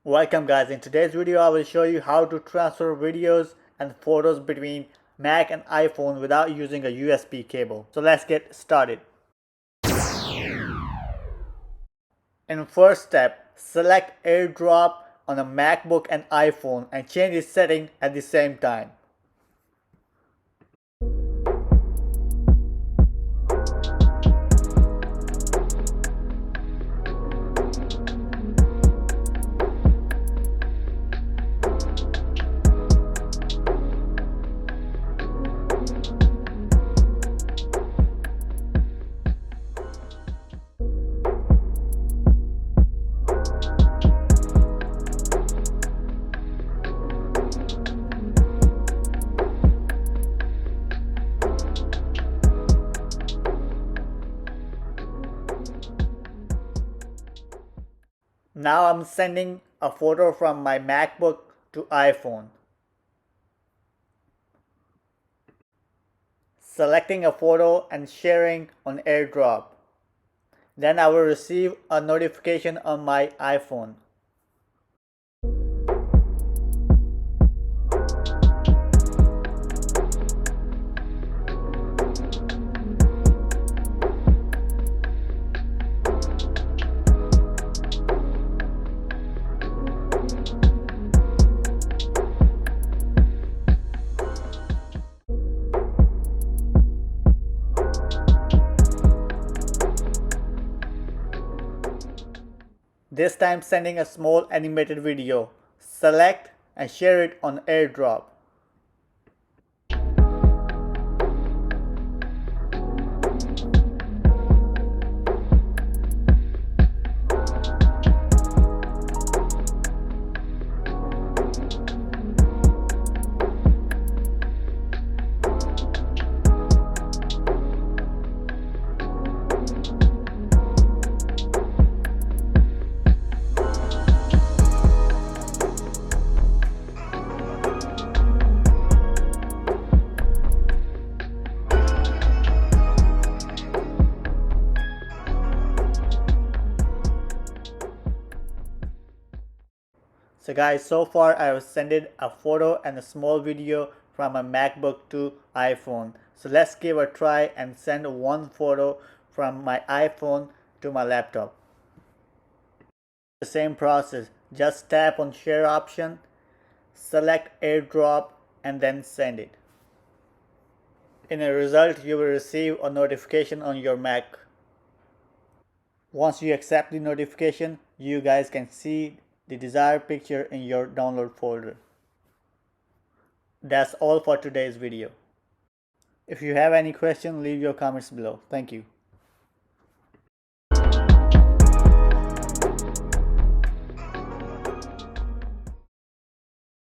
Welcome guys, in today's video I will show you how to transfer videos and photos between Mac and iPhone without using a USB cable. So let's get started. In first step, select AirDrop on a MacBook and iPhone and change its setting at the same time. Now I'm sending a photo from my MacBook to iPhone. Selecting a photo and sharing on AirDrop. Then I will receive a notification on my iPhone. This time sending a small animated video. Select and share it on AirDrop. So guys, so far I have sent a photo and a small video from my MacBook to iPhone. So let's give a try and send one photo from my iPhone to my laptop. The same process, just tap on share option, select AirDrop and then send it. In a result, you will receive a notification on your Mac. Once you accept the notification, you guys can see the desired picture in your download folder. That's all for today's video. If you have any question, leave your comments below. Thank you.